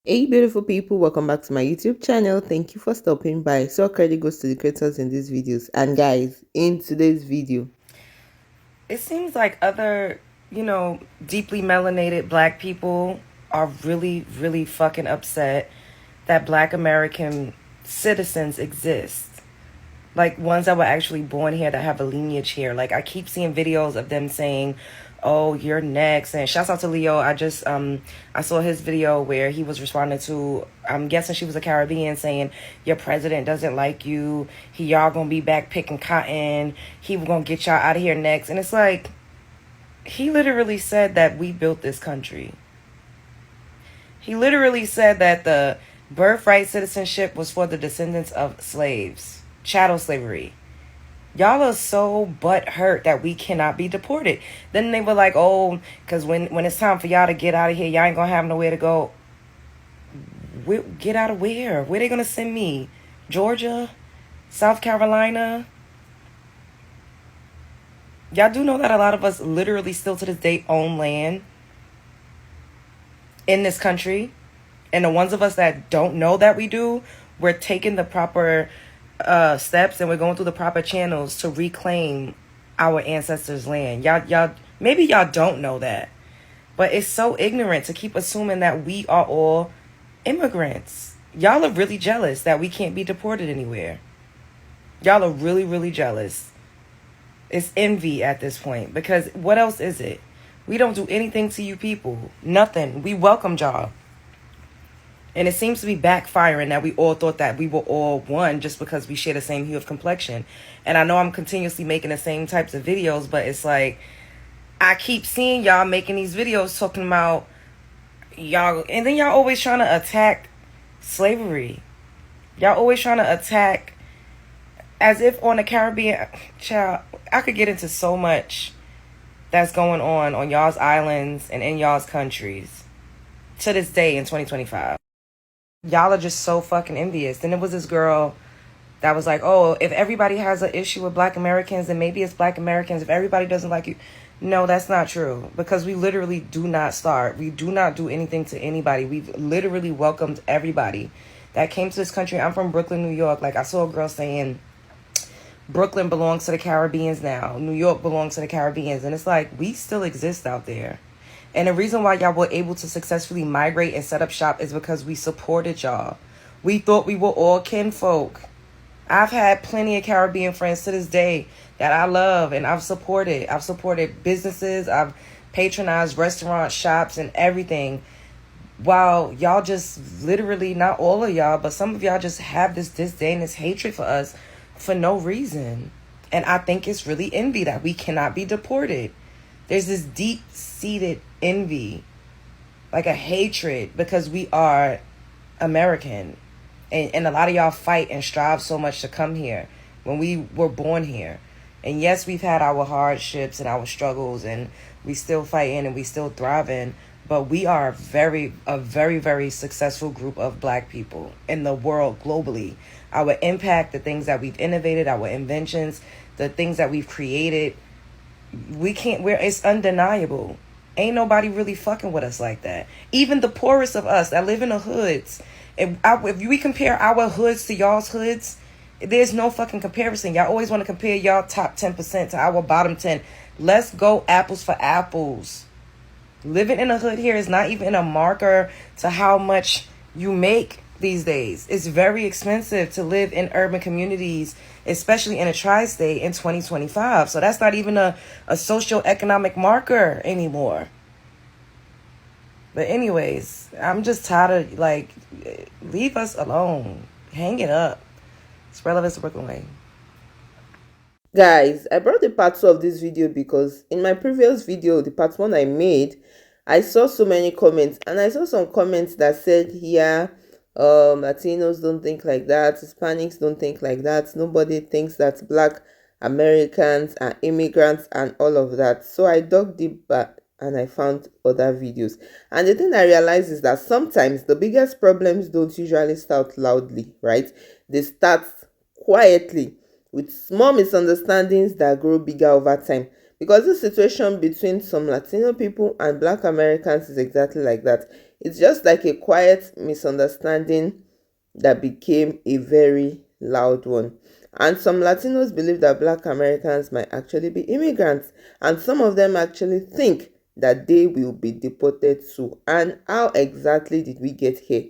Hey beautiful people, welcome back to my YouTube channel. Thank you for stopping by. So credit goes to the creators in these videos. And guys, in today's video, It seems like other, deeply melanated black people are really, really fucking upset that black American citizens exist. Like ones that were actually born here that have a lineage here. Like I keep seeing videos of them saying, "Oh, you're next." And shouts out to Leo. I saw his video where he was responding to, I'm guessing she was a Caribbean, saying your president doesn't like you. Y'all gonna be back picking cotton. He gonna get y'all out of here next. And it's like, he literally said that we built this country. He literally said that the birthright citizenship was for the descendants of slaves, chattel slavery. Y'all are so butthurt that we cannot be deported. Then they were like, oh, because when it's time for y'all to get out of here, y'all ain't gonna have nowhere to go. Get out of where? Where they gonna send me? Georgia? South Carolina? Y'all do know that a lot of us literally still to this day own land in this country? And the ones of us that don't know that we do, we're taking the proper steps and we're going through the proper channels to reclaim our ancestors' land. Maybe y'all don't know that, but it's so ignorant to keep assuming that we are all immigrants. Y'all are really jealous that we can't be deported anywhere. Y'all are really, really jealous. It's envy at this point, because what else is it? We don't do anything to you people. Nothing. We welcomed y'all. And it seems to be backfiring that we all thought that we were all one just because we share the same hue of complexion. And I know I'm continuously making the same types of videos, but it's like, I keep seeing y'all making these videos talking about y'all, and then y'all always trying to attack slavery. Y'all always trying to attack as if on the Caribbean. Child, I could get into so much that's going on y'all's islands and in y'all's countries to this day in 2025. Y'all are just so fucking envious. Then there was this girl that was like, oh, if everybody has an issue with black Americans, then maybe it's black Americans. If everybody doesn't like you. No, that's not true. Because we literally do not start. We do not do anything to anybody. We've literally welcomed everybody that came to this country. I'm from Brooklyn, New York. Like, I saw a girl saying Brooklyn belongs to the Caribbeans now. New York belongs to the Caribbeans. And it's like, we still exist out there. And the reason why y'all were able to successfully migrate and set up shop is because we supported y'all. We thought we were all kinfolk. I've had plenty of Caribbean friends to this day that I love and I've supported. I've supported businesses. I've patronized restaurants, shops, and everything. While y'all just literally, not all of y'all, but some of y'all just have this disdain, this hatred for us for no reason. And I think it's really envy that we cannot be deported. There's this deep-seated envy, like a hatred, because we are American. And a lot of y'all fight and strive so much to come here when we were born here. And yes, we've had our hardships and our struggles, and we still fighting and we still thriving. But we are a very, very successful group of black people in the world globally. Our impact, the things that we've innovated, our inventions, the things that we've created, it's undeniable. Ain't nobody really fucking with us like that. Even the poorest of us that live in the hoods. If we compare our hoods to y'all's hoods, there's no fucking comparison. Y'all always want to compare y'all top 10% to our bottom 10. Let's go apples for apples. Living in a hood here is not even a marker to how much you make these days. It's very expensive to live in urban communities, especially in a tri-state in 2025. So that's not even a socio-economic marker anymore. But anyways, I'm just tired of, like, leave us alone. Hang it up. It's relevant to Brooklyn Way. guys, I brought the part 2 of this video because in my previous video, the part 1 I made, I saw so many comments, and I saw some comments that said, yeah, Latinos don't think like that, Hispanics don't think like that, nobody thinks that black Americans are immigrants and all of that. So I dug deep back and I found other videos. And the thing I realized is that sometimes the biggest problems don't usually start loudly, right? They start quietly with small misunderstandings that grow bigger over time. Because the situation between some Latino people and black Americans is exactly like that. It's just like a quiet misunderstanding that became a very loud one. And some Latinos believe that Black Americans might actually be immigrants, and some of them actually think that they will be deported too. And how exactly did we get here?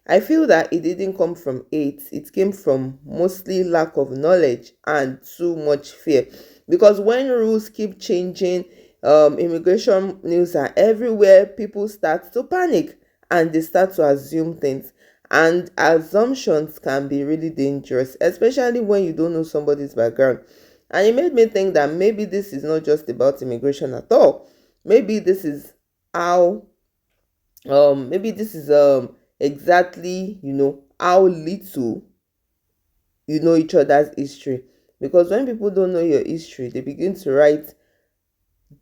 I feel that it didn't come from hate, it came from mostly lack of knowledge and too much fear. Because when rules keep changing, immigration news are everywhere, people start to panic and they start to assume things. And assumptions can be really dangerous, especially when you don't know somebody's background. And it made me think that maybe this is not just about immigration at all. Maybe this is how maybe this is exactly, how little you know each other's history. Because when people don't know your history, they begin to write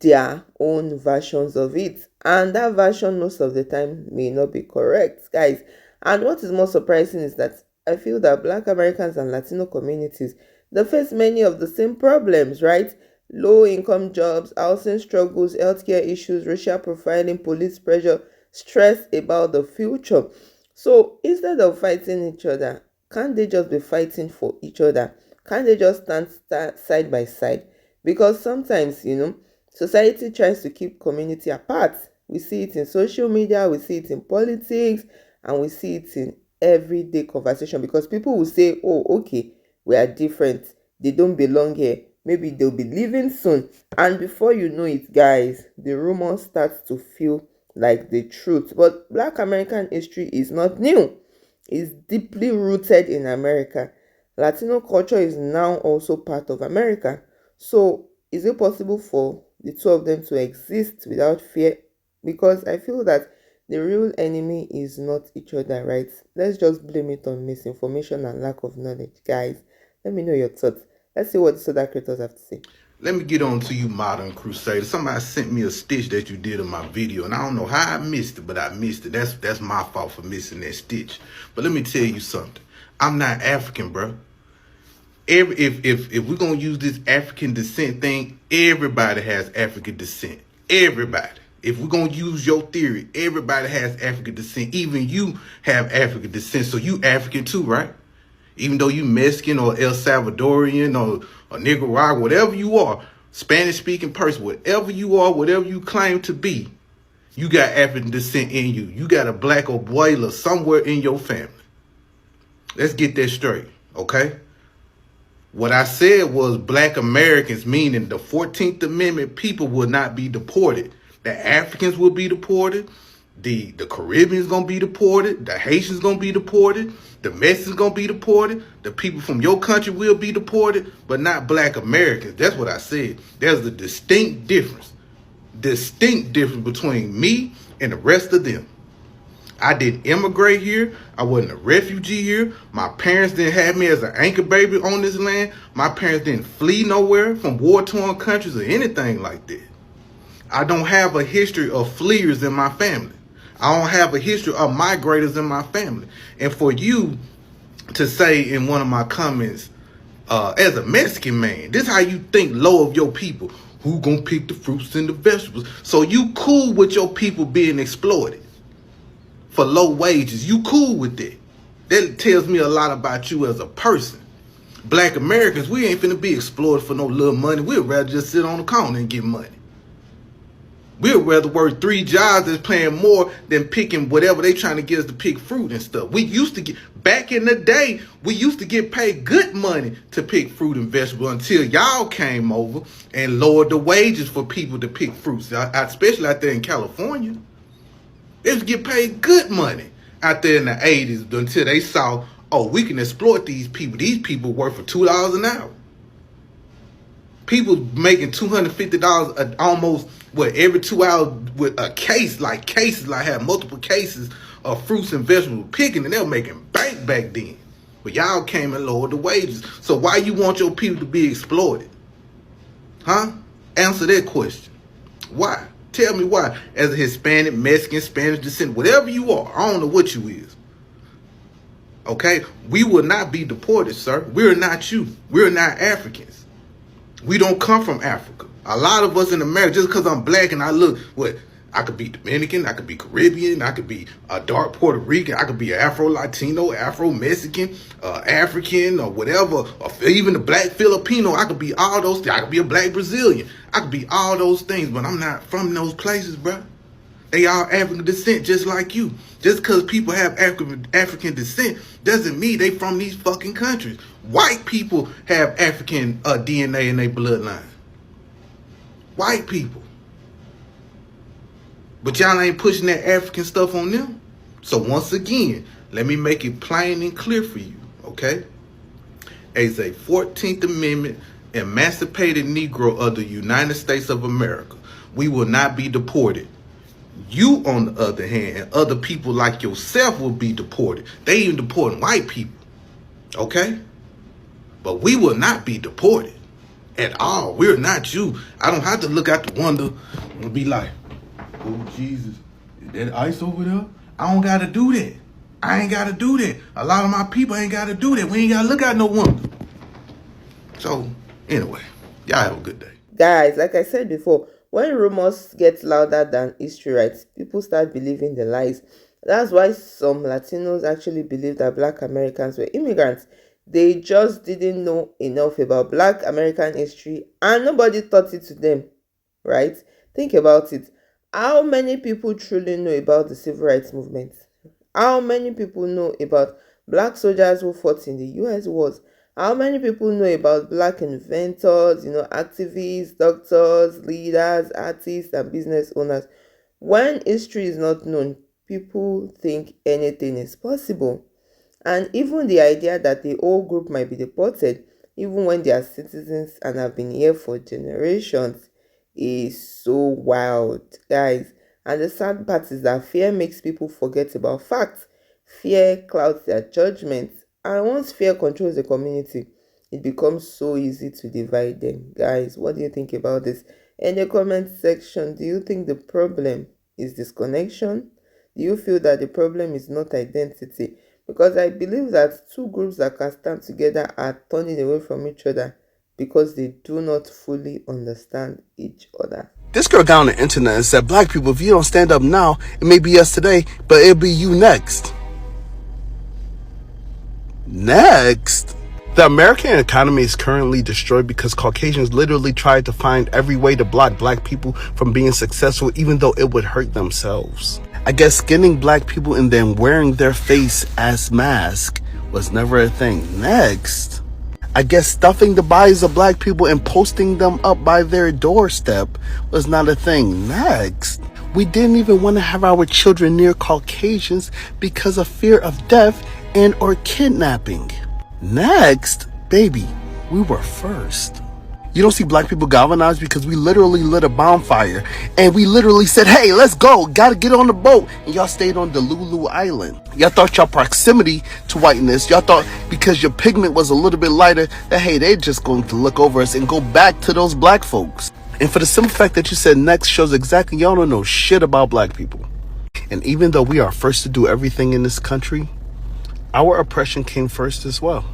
their own versions of it, and that version most of the time may not be correct, guys. And what is more surprising is that I feel that Black Americans and Latino communities, they face many of the same problems, right? Low income jobs, housing struggles, healthcare issues, racial profiling, police pressure, stress about the future. So instead of fighting each other, can't they just be fighting for each other? Can't they just stand side by side? Because sometimes, society tries to keep community apart. We see it in social media, we see it in politics, and we see it in everyday conversation, because people will say, oh, okay, we are different, they don't belong here, maybe they'll be leaving soon. And before you know it, guys, the rumor starts to feel like the truth. But Black American history is not new, it's deeply rooted in America. Latino culture is now also part of America. So is it possible for the two of them to exist without fear? Because I feel that the real enemy is not each other, right? Let's just blame it on misinformation and lack of knowledge. Guys, let me know your thoughts. Let's see what the other creators have to say. Let me get on to you, Modern Crusader. Somebody sent me a stitch that you did in my video, and I don't know how I missed it, but I missed it. That's my fault for missing that stitch. But let me tell you something. I'm not African, bro. If we're gonna use this African descent thing, everybody has African descent. Everybody. If we're gonna use your theory, everybody has African descent. Even you have African descent, so you African too, right? Even though you Mexican or El Salvadorian or Nicaragua, whatever you are, Spanish-speaking person, whatever you are, whatever you claim to be, you got African descent in you. You got a black abuela somewhere in your family. Let's get that straight, okay? What I said was Black Americans, meaning the 14th Amendment people, will not be deported. The Africans will be deported. The Caribbeans gonna be deported. The Haitians gonna be deported. The Mexicans gonna be deported. The people from your country will be deported, but not Black Americans. That's what I said. There's a distinct difference. Distinct difference between me and the rest of them. I didn't immigrate here. I wasn't a refugee here. My parents didn't have me as an anchor baby on this land. My parents didn't flee nowhere from war-torn countries or anything like that. I don't have a history of fleers in my family. I don't have a history of migrators in my family. And for you to say in one of my comments, as a Mexican man, this is how you think low of your people. Who gonna pick the fruits and the vegetables? So you cool with your people being exploited for low wages. You cool with that. That tells me a lot about you as a person. Black Americans, we ain't finna be exploited for no little money. We'd rather just sit on the corner and get money. We'd rather work 3 jobs that's paying more than picking whatever they trying to get us to pick fruit and stuff. We used to get, back in the day, we used to get paid good money to pick fruit and vegetables until y'all came over and lowered the wages for people to pick fruits, especially out there in California. They used to get paid good money out there in the 80s until they saw, oh, we can exploit these people. These people work for $2 an hour. People making $250 almost every 2 hours with a case, like have multiple cases of fruits and vegetables picking, and they were making bank back then. But y'all came and lowered the wages. So why you want your people to be exploited? Huh? Answer that question. Why? Tell me why. As a Hispanic, Mexican, Spanish descent, whatever you are, I don't know what you is. Okay? We will not be deported, sir. We're not you. We're not Africans. We don't come from Africa. A lot of us in America, just because I'm black and I look, I could be Dominican, I could be Caribbean, I could be a dark Puerto Rican, I could be Afro-Latino, Afro-Mexican, African, or whatever, or even a black Filipino. I could be all those things. I could be a black Brazilian. I could be all those things, but I'm not from those places, bro. They all African descent, just like you. Just because people have African descent doesn't mean they from these fucking countries. White people have African DNA in their bloodline. White people. But y'all ain't pushing that African stuff on them. So once again, let me make it plain and clear for you, okay? As a 14th Amendment emancipated Negro of the United States of America, we will not be deported. You, on the other hand, and other people like yourself will be deported. They even deporting white people, okay? But we will not be deported at all. We're not you. I don't have to look out the window and be like, oh, Jesus, is that ice over there? I don't got to do that. I ain't got to do that. A lot of my people ain't got to do that. We ain't got to look out no window. So, anyway, y'all have a good day. Guys, like I said before, when rumors get louder than history writes, people start believing the lies. That's why some Latinos actually believe that Black Americans were immigrants. They just didn't know enough about Black American history and nobody taught it to them, right? Think about it. How many people truly know about the civil rights movement? How many people know about Black soldiers who fought in the US wars? How many people know about Black inventors, activists, doctors, leaders, artists, and business owners? When history is not known, people think anything is possible. And even the idea that the whole group might be deported, even when they are citizens and have been here for generations, is so wild, guys. And the sad part is that fear makes people forget about facts. Fear clouds their judgment. And once fear controls the community, it becomes so easy to divide them. Guys, what do you think about this? In the comment section, do you think the problem is disconnection? Do you feel that the problem is not identity? Because I believe that two groups that can stand together are turning away from each other because they do not fully understand each other. This girl got on the internet and said, black people, if you don't stand up now, it may be us today, but it'll be you next. Next? The American economy is currently destroyed because Caucasians literally tried to find every way to block black people from being successful, even though it would hurt themselves. I guess skinning black people and then wearing their face as mask was never a thing. Next? I guess stuffing the bodies of black people and posting them up by their doorstep was not a thing. Next, we didn't even want to have our children near Caucasians because of fear of death and or kidnapping. Next, baby, we were first. You don't see black people galvanized because we literally lit a bonfire and we literally said, hey, let's go, gotta get on the boat. And y'all stayed on Delulu Island. Y'all thought y'all proximity to whiteness, y'all thought because your pigment was a little bit lighter that, hey, they're just going to look over us and go back to those black folks. And for the simple fact that you said next shows exactly y'all don't know shit about black people. And even though we are first to do everything in this country, our oppression came first as well.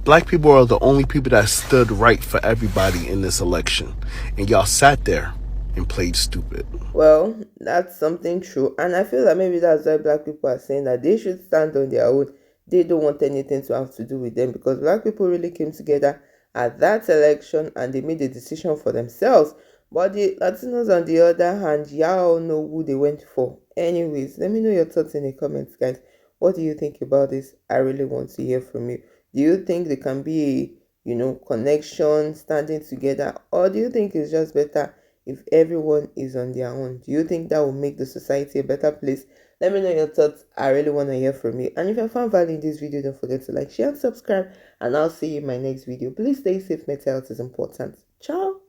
Black people are the only people that stood right for everybody in this election. And y'all sat there and played stupid. Well, that's something true. And I feel that maybe that's why black people are saying that they should stand on their own. They don't want anything to have to do with them because black people really came together at that election and they made a decision for themselves. But the Latinos, on the other hand, y'all know who they went for. Anyways, let me know your thoughts in the comments, guys. What do you think about this? I really want to hear from you. Do you think there can be a, connection, standing together? Or do you think it's just better if everyone is on their own? Do you think that will make the society a better place? Let me know your thoughts. I really want to hear from you. And if you found value in this video, don't forget to like, share, and subscribe. And I'll see you in my next video. Please stay safe. Mental health is important. Ciao.